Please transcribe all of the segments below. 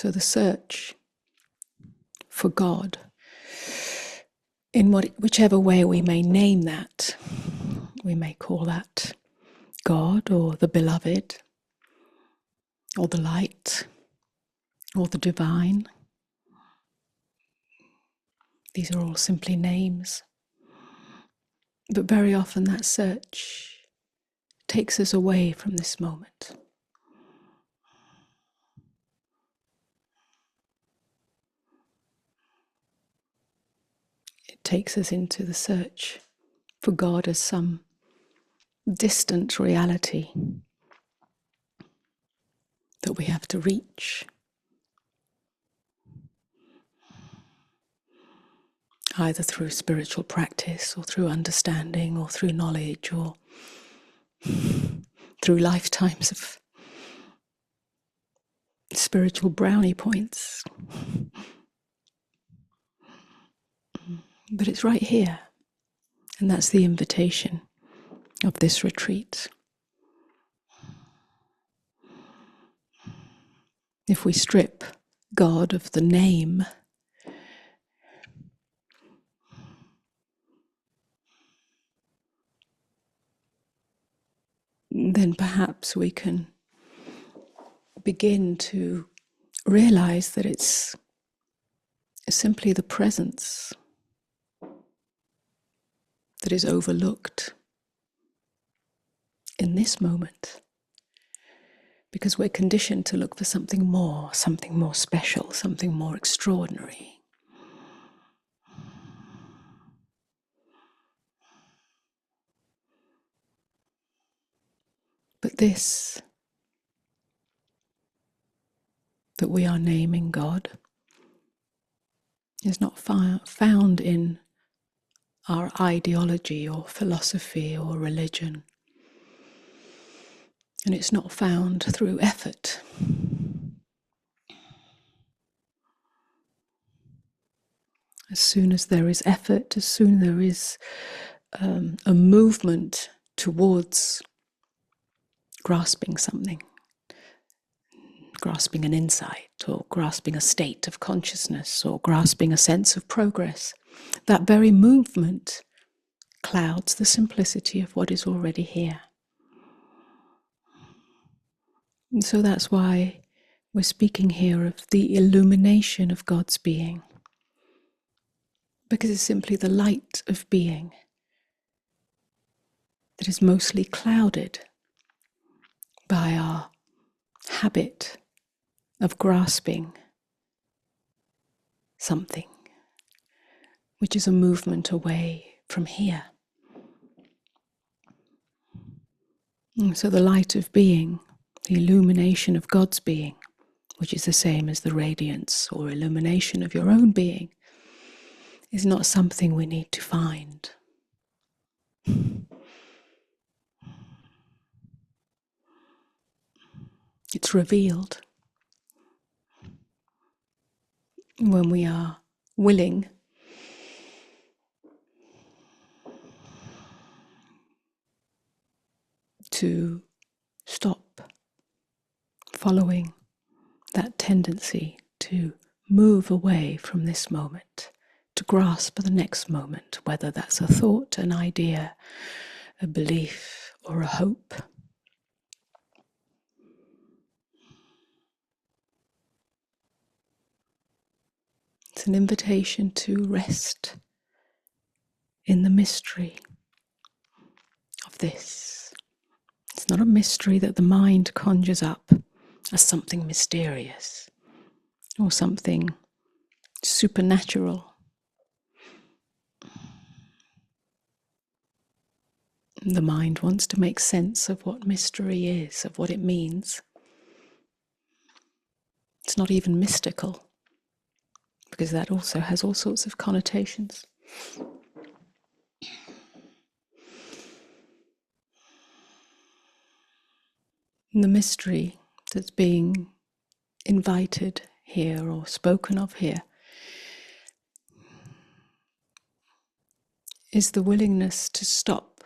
So the search for God, in whichever way we may name that, we may call that God or the beloved or the light or the divine. These are all simply names. But very often that search takes us away from this moment. It takes us into the search for God as some distant reality that we have to reach, either through spiritual practice or through understanding or through knowledge or through lifetimes of spiritual brownie points. But it's right here, and that's the invitation of this retreat. If we strip God of the name, then perhaps we can begin to realize that it's simply the presence that is overlooked in this moment, because we're conditioned to look for something more special, something more extraordinary. But this that we are naming God is not found in our ideology or philosophy or religion. And it's not found through effort. As soon as there is effort, as soon as there is a movement towards grasping something, grasping an insight, or grasping a state of consciousness, or grasping a sense of progress, that very movement clouds the simplicity of what is already here. And so that's why we're speaking here of the illumination of God's being, because it's simply the light of being that is mostly clouded by our habit of grasping something, which is a movement away from here. And so the light of being, the illumination of God's being, which is the same as the radiance or illumination of your own being, is not something we need to find. It's revealed when we are willing to stop following that tendency to move away from this moment, to grasp the next moment, whether that's a thought, an idea, a belief, or a hope. It's an invitation to rest in the mystery of this. It's not a mystery that the mind conjures up as something mysterious or something supernatural. The mind wants to make sense of what mystery is, of what it means. It's not even mystical, because that also has all sorts of connotations. And the mystery that's being invited here or spoken of here is the willingness to stop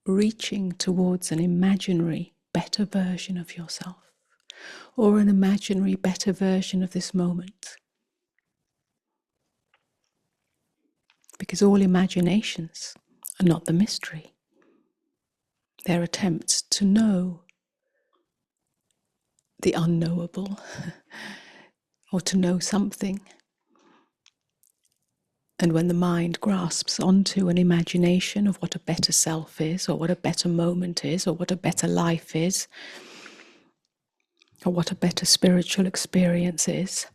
reaching towards an imaginary, better version of yourself, or an imaginary better version of this moment. Because all imaginations are not the mystery. They're attempts to know the unknowable or to know something. And when the mind grasps onto an imagination of what a better self is, or what a better moment is, or what a better life is, or what a better spiritual experience is,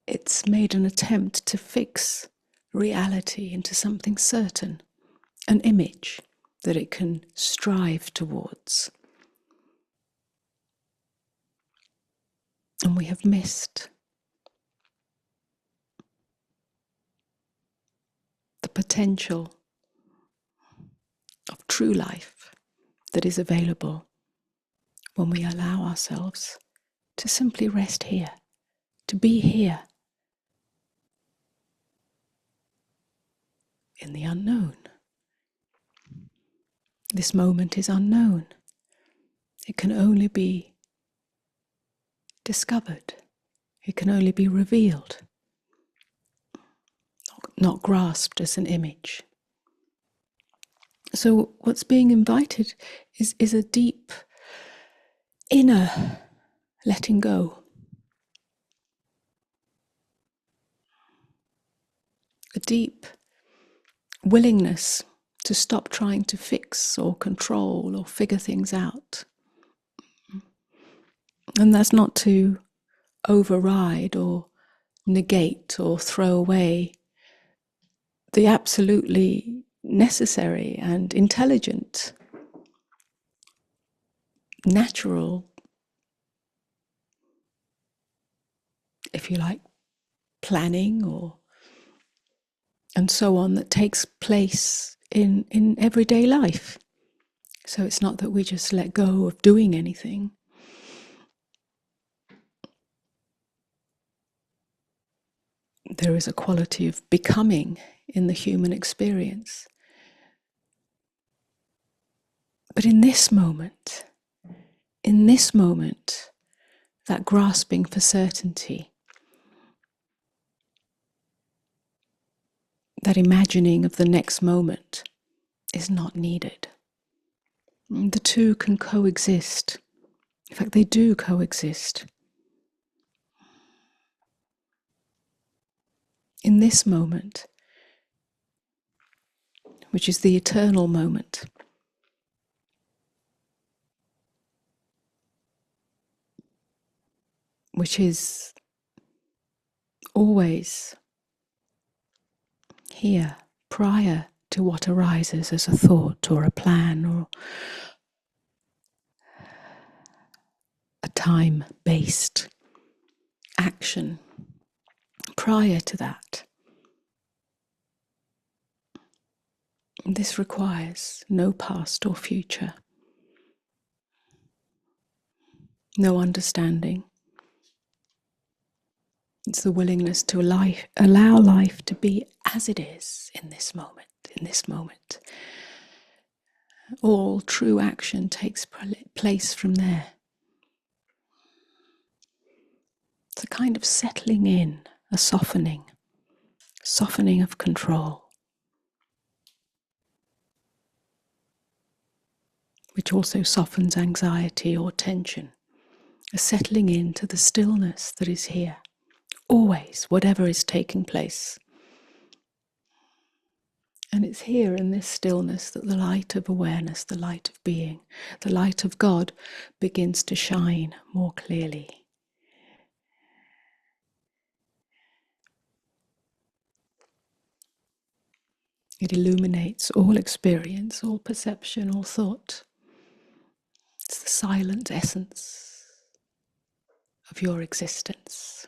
it's made an attempt to fix reality into something certain, an image that it can strive towards. And we have missed the potential of true life that is available when we allow ourselves to simply rest here, to be here in the unknown. This moment is unknown. It can only be discovered. It can only be revealed, not grasped as an image. So what's being invited is a deep inner letting go. A deep willingness to stop trying to fix or control or figure things out. And that's not to override or negate or throw away the absolutely necessary and intelligent, natural, if you like, planning or and so on that takes place in everyday life. So it's not that we just let go of doing anything. There is a quality of becoming in the human experience. But in this moment, that grasping for certainty, that imagining of the next moment is not needed. The two can coexist. In fact, they do coexist. In this moment, which is the eternal moment, which is always here, prior to what arises as a thought or a plan or a time-based action. Prior to that, this requires no past or future, no understanding. It's the willingness to allow life to be as it is in this moment, All true action takes place from there. It's a kind of settling in, a softening of control, which also softens anxiety or tension, a settling into the stillness that is here, always, whatever is taking place. And it's here in this stillness that the light of awareness, the light of being, the light of God begins to shine more clearly. It illuminates all experience, all perception, all thought. It's the silent essence of your existence.